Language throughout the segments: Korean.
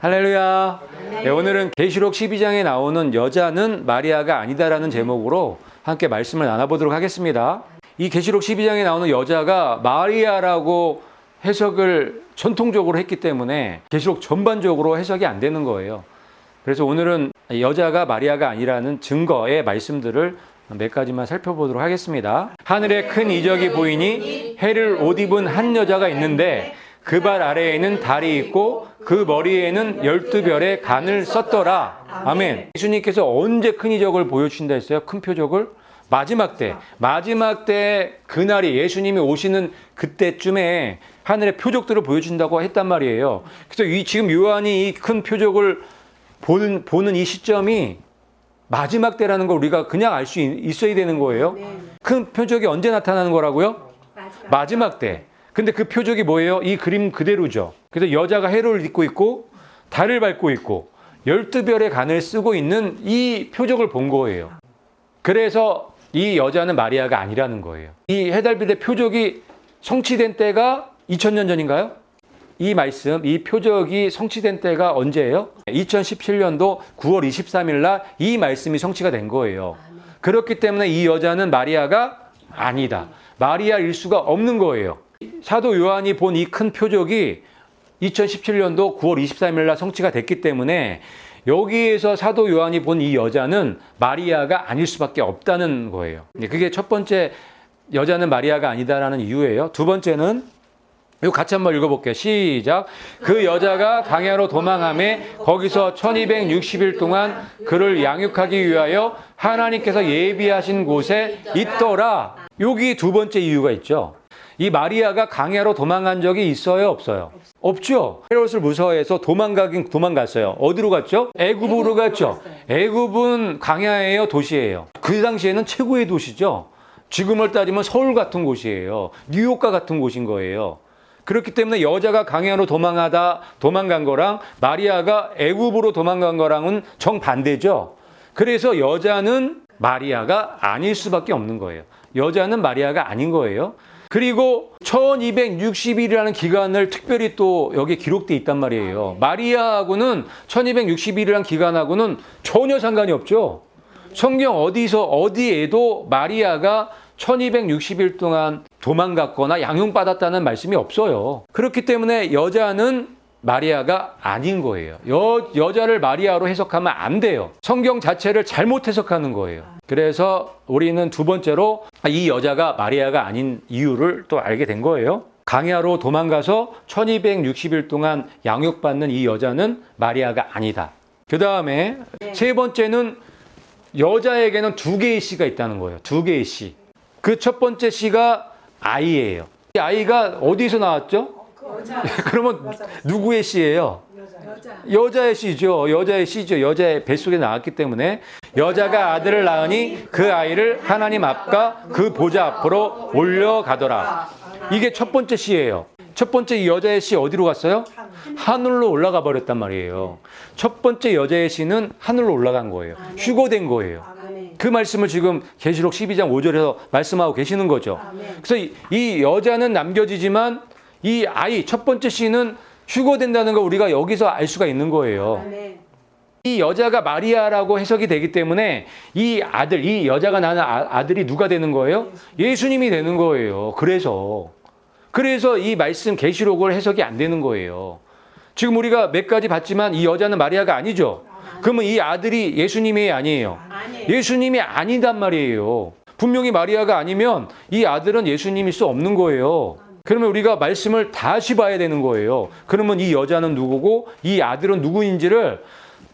할렐루야. 네, 오늘은 계시록 12장에 나오는 여자는 마리아가 아니다라는 제목으로 함께 말씀을 나눠보도록 하겠습니다. 이 계시록 12장에 나오는 여자가 마리아라고 해석을 전통적으로 했기 때문에 계시록 전반적으로 해석이 안 되는 거예요. 그래서 오늘은 여자가 마리아가 아니라는 증거의 말씀들을 몇 가지만 살펴보도록 하겠습니다. 하늘에 큰 이적이 보이니 해를 옷 입은 한 여자가 있는데 그 발 아래에는 달이 있고 그 머리에는 12별의 간을 썼더라. 아멘. 예수님께서 언제 큰 이적을 보여주신다 했어요? 큰 표적을? 마지막 때 그날이 예수님이 오시는 그때쯤에 하늘의 표적들을 보여준다고 했단 말이에요. 그래서 지금 요한이 이 큰 표적을 보는 이 시점이 마지막 때라는 걸 우리가 그냥 알 수 있어야 되는 거예요. 큰 표적이 언제 나타나는 거라고요? 마지막 때. 근데 그 표적이 뭐예요? 이 그림 그대로죠. 그래서 여자가 해를 입고 있고 달을 밟고 있고 12별의 간을 쓰고 있는 이 표적을 본 거예요. 그래서 이 여자는 마리아가 아니라는 거예요. 이 해달빛의 표적이 성취된 때가 2000년 전인가요? 이 말씀, 이 표적이 성취된 때가 언제예요? 2017년도 9월 23일 날 이 말씀이 성취가 된 거예요. 그렇기 때문에 이 여자는 마리아가 아니다. 마리아일 수가 없는 거예요. 사도 요한이 본 이 큰 표적이 2017년도 9월 23일 날 성취가 됐기 때문에 여기에서 사도 요한이 본 이 여자는 마리아가 아닐 수밖에 없다는 거예요. 그게 첫 번째 여자는 마리아가 아니다라는 이유예요. 두 번째는 이거 같이 한번 읽어볼게요. 시작. 그 여자가 광야로 도망하며 거기서 1260일 동안 그를 양육하기 위하여 하나님께서 예비하신 곳에 있더라. 여기 두 번째 이유가 있죠. 이 마리아가 광야로 도망간 적이 있어요? 없어요? 없죠. 헤롯을 무서워해서 도망갔어요. 어디로 갔죠? 애굽으로 갔죠. 애굽은 광야예요? 도시예요? 그 당시에는 최고의 도시죠. 지금을 따지면 서울 같은 곳이에요. 뉴욕과 같은 곳인 거예요. 그렇기 때문에 여자가 광야로 도망간 거랑 마리아가 애굽으로 도망간 거랑은 정반대죠. 그래서 여자는 마리아가 아닐 수밖에 없는 거예요. 여자는 마리아가 아닌 거예요. 그리고 1260일이라는 기간을 특별히 또 여기 기록되어 있단 말이에요. 마리아하고는 1260일이라는 기간하고는 전혀 상관이 없죠. 성경 어디에도 마리아가 1260일 동안 도망갔거나 양육받았다는 말씀이 없어요. 그렇기 때문에 여자는 마리아가 아닌 거예요. 여자를 마리아로 해석하면 안 돼요. 성경 자체를 잘못 해석하는 거예요. 그래서 우리는 두 번째로 이 여자가 마리아가 아닌 이유를 또 알게 된 거예요. 광야로 도망가서 1260일 동안 양육받는 이 여자는 마리아가 아니다. 그 다음에 세 번째는 여자에게는 두 개의 씨가 있다는 거예요. 두 개의 씨. 그 첫 번째 씨가 아이예요. 이 아이가 어디서 나왔죠? 그러면 누구의 씨예요? 여자의 씨죠. 여자의 뱃속에 나왔기 때문에 여자가 아들을 낳으니 그 아이를 하나님 앞과 그 보좌 앞으로 올려가더라. 이게 첫 번째 씨예요. 첫 번째 이 여자의 씨 어디로 갔어요? 하늘로 올라가 버렸단 말이에요. 첫 번째 여자의 씨는 하늘로 올라간 거예요. 휴거된 거예요. 그 말씀을 지금 계시록 12장 5절에서 말씀하고 계시는 거죠. 그래서 이 여자는 남겨지지만 이 아이 첫 번째 씨는 휴거된다는 걸 우리가 여기서 알 수가 있는 거예요. 이 여자가 마리아라고 해석이 되기 때문에 이 여자가 낳은 아들이 누가 되는 거예요? 예수님이 되는 거예요. 그래서 이 말씀 계시록을 해석이 안 되는 거예요. 지금 우리가 몇 가지 봤지만 이 여자는 마리아가 아니죠. 그러면 이 아들이 예수님이 아니에요. 예수님이 아니단 말이에요. 분명히 마리아가 아니면 이 아들은 예수님일 수 없는 거예요. 그러면 우리가 말씀을 다시 봐야 되는 거예요. 그러면 이 여자는 누구고 이 아들은 누구인지를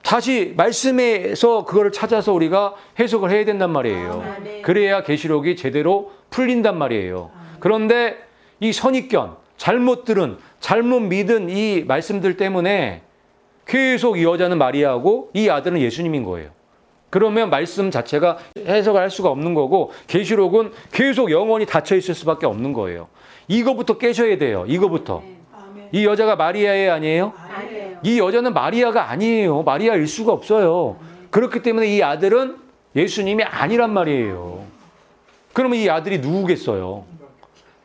다시 말씀에서 그거를 찾아서 우리가 해석을 해야 된단 말이에요. 그래야 계시록이 제대로 풀린단 말이에요. 그런데 이 선입견, 잘못 믿은 이 말씀들 때문에 계속 이 여자는 마리아고 이 아들은 예수님인 거예요. 그러면 말씀 자체가 해석을 할 수가 없는 거고 계시록은 계속 영원히 닫혀 있을 수밖에 없는 거예요. 이거부터 깨셔야 돼요. 이거부터. 이 여자가 마리아의 아니에요? 이 여자는 마리아가 아니에요. 마리아일 수가 없어요. 그렇기 때문에 이 아들은 예수님이 아니란 말이에요. 그러면 이 아들이 누구겠어요?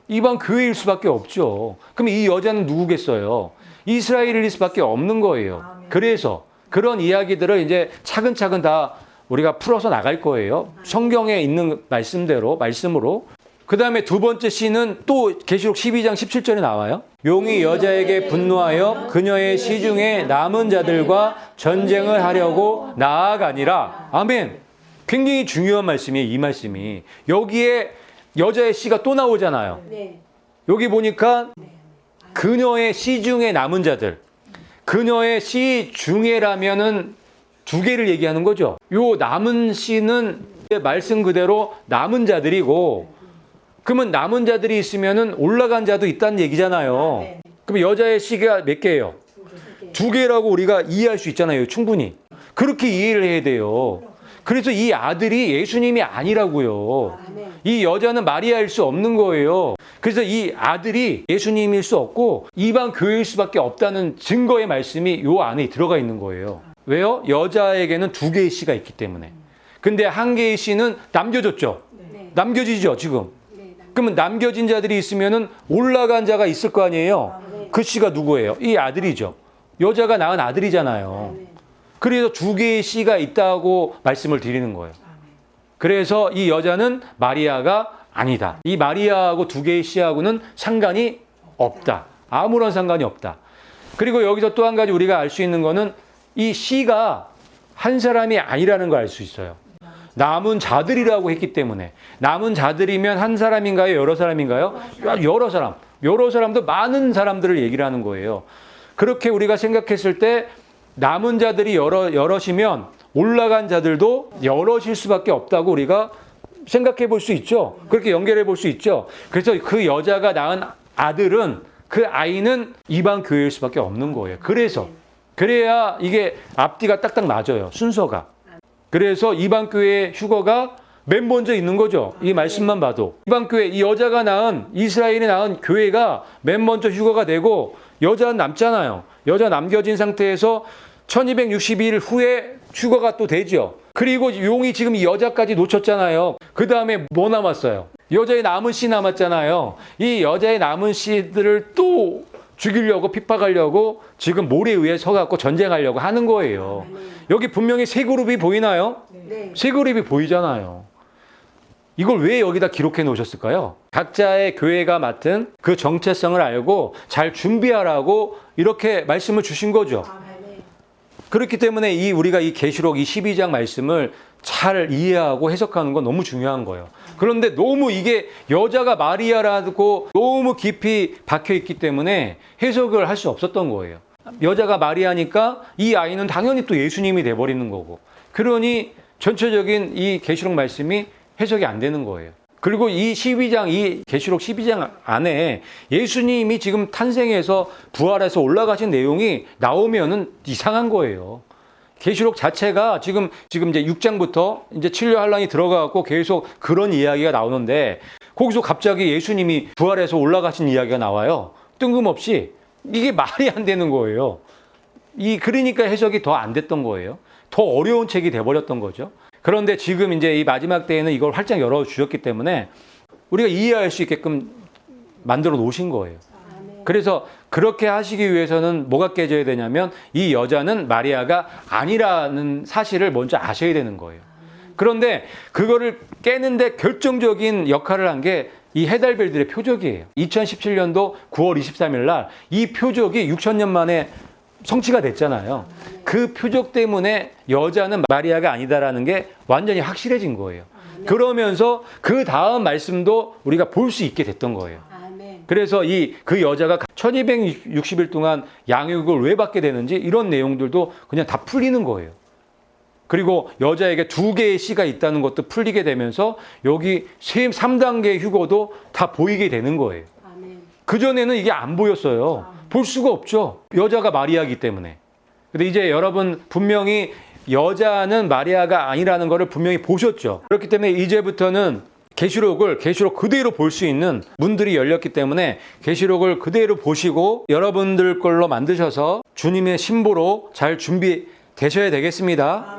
이방 교회일 수밖에 없죠. 그럼 이 여자는 누구겠어요? 이스라엘일 수밖에 없는 거예요. 그래서 그런 이야기들을 이제 차근차근 다 우리가 풀어서 나갈 거예요. 성경에 있는 말씀으로. 그 다음에 두 번째 시는 또 계시록 12장 17절에 나와요. 용이 여자에게 분노하여 그녀의 시중에 남은 자들과 전쟁을 하려고 나아가니라. 아멘. 굉장히 중요한 말씀이에요. 이 말씀이. 여기에 여자의 씨가 또 나오잖아요. 여기 보니까 그녀의 씨 중에 남은 자들. 그녀의 씨 중에라면은 두 개를 얘기하는 거죠. 요 남은 씨는 말씀 그대로 남은 자들이고, 그러면 남은 자들이 있으면은 올라간 자도 있다는 얘기잖아요. 그럼 여자의 씨가 몇 개예요? 두 개라고 우리가 이해할 수 있잖아요. 충분히. 그렇게 이해를 해야 돼요. 그래서 이 아들이 예수님이 아니라고요. 이 여자는 마리아일 수 없는 거예요. 그래서 이 아들이 예수님일 수 없고 이방 교회일 수밖에 없다는 증거의 말씀이 요 안에 들어가 있는 거예요. 왜요? 여자에게는 두 개의 씨가 있기 때문에. 근데 한 개의 씨는 남겨졌죠. 남겨지죠, 지금. 그러면 남겨진 자들이 있으면은 올라간 자가 있을 거 아니에요. 그 씨가 누구예요? 이 아들이죠. 여자가 낳은 아들이잖아요. 그래서 두 개의 씨가 있다고 말씀을 드리는 거예요. 그래서 이 여자는 마리아가 아니다. 이 마리아하고 두 개의 씨하고는 상관이 없다. 아무런 상관이 없다. 그리고 여기서 또 한 가지 우리가 알 수 있는 거는 이 씨가 한 사람이 아니라는 걸 알 수 있어요. 남은 자들이라고 했기 때문에. 남은 자들이면 한 사람인가요? 여러 사람인가요? 여러 사람. 여러 사람도 많은 사람들을 얘기를 하는 거예요. 그렇게 우리가 생각했을 때 남은 자들이 여럿이면 올라간 자들도 여럿일 수밖에 없다고 우리가 생각해 볼 수 있죠. 그렇게 연결해 볼 수 있죠. 그래서 그 여자가 낳은 아들은, 그 아이는 이방 교회일 수밖에 없는 거예요. 그래야 이게 앞뒤가 딱딱 맞아요. 순서가. 그래서 이방 교회의 휴거가 맨 먼저 있는 거죠. 이 말씀만 봐도. 이방 교회, 이 여자가 낳은, 이스라엘이 낳은 교회가 맨 먼저 휴거가 되고 여자는 남잖아요. 여자 남겨진 상태에서 1262일 후에 휴거가 또 되죠. 그리고 용이 지금 이 여자까지 놓쳤잖아요. 그 다음에 뭐 남았어요? 여자의 남은 씨 남았잖아요. 이 여자의 남은 씨들을 또 죽이려고, 핍박하려고 지금 모래 위에 서갖고 전쟁하려고 하는 거예요. 여기 분명히 세 그룹이 보이나요? 세 그룹이 보이잖아요. 이걸 왜 여기다 기록해 놓으셨을까요? 각자의 교회가 맡은 그 정체성을 알고 잘 준비하라고 이렇게 말씀을 주신 거죠. 그렇기 때문에 우리가 이 계시록 이 12장 말씀을 잘 이해하고 해석하는 건 너무 중요한 거예요. 그런데 너무 이게 여자가 마리아라고 너무 깊이 박혀 있기 때문에 해석을 할 수 없었던 거예요. 여자가 마리아니까 이 아이는 당연히 또 예수님이 돼버리는 거고. 그러니 전체적인 이 계시록 말씀이 해석이 안 되는 거예요. 그리고 이 12장, 이 계시록 12장 안에 예수님이 지금 탄생해서 부활해서 올라가신 내용이 나오면은 이상한 거예요. 계시록 자체가 지금 이제 6장부터 이제 진료 환란이 들어가고 계속 그런 이야기가 나오는데 거기서 갑자기 예수님이 부활해서 올라가신 이야기가 나와요. 뜬금없이. 이게 말이 안 되는 거예요. 그러니까 해석이 더 안 됐던 거예요. 더 어려운 책이 돼버렸던 거죠. 그런데 지금 이제 이 마지막 때에는 이걸 활짝 열어주셨기 때문에 우리가 이해할 수 있게끔 만들어 놓으신 거예요. 그래서 그렇게 하시기 위해서는 뭐가 깨져야 되냐면 이 여자는 마리아가 아니라는 사실을 먼저 아셔야 되는 거예요. 그런데 그거를 깨는데 결정적인 역할을 한 게 이 해달별들의 표적이에요. 2017년도 9월 23일 날 이 표적이 6,000년 만에 성취가 됐잖아요. 그 표적 때문에 여자는 마리아가 아니다라는 게 완전히 확실해진 거예요. 그러면서 그 다음 말씀도 우리가 볼 수 있게 됐던 거예요. 그래서 그 여자가 1260일 동안 양육을 왜 받게 되는지 이런 내용들도 그냥 다 풀리는 거예요. 그리고 여자에게 두 개의 씨가 있다는 것도 풀리게 되면서 여기 3단계 휴거도 다 보이게 되는 거예요. 그전에는 이게 안 보였어요. 볼 수가 없죠. 여자가 마리아이기 때문에. 근데 이제 여러분 분명히 여자는 마리아가 아니라는 것을 분명히 보셨죠. 그렇기 때문에 이제부터는 계시록 그대로 볼 수 있는 문들이 열렸기 때문에 계시록을 그대로 보시고 여러분들 걸로 만드셔서 주님의 신보로 잘 준비되셔야 되겠습니다.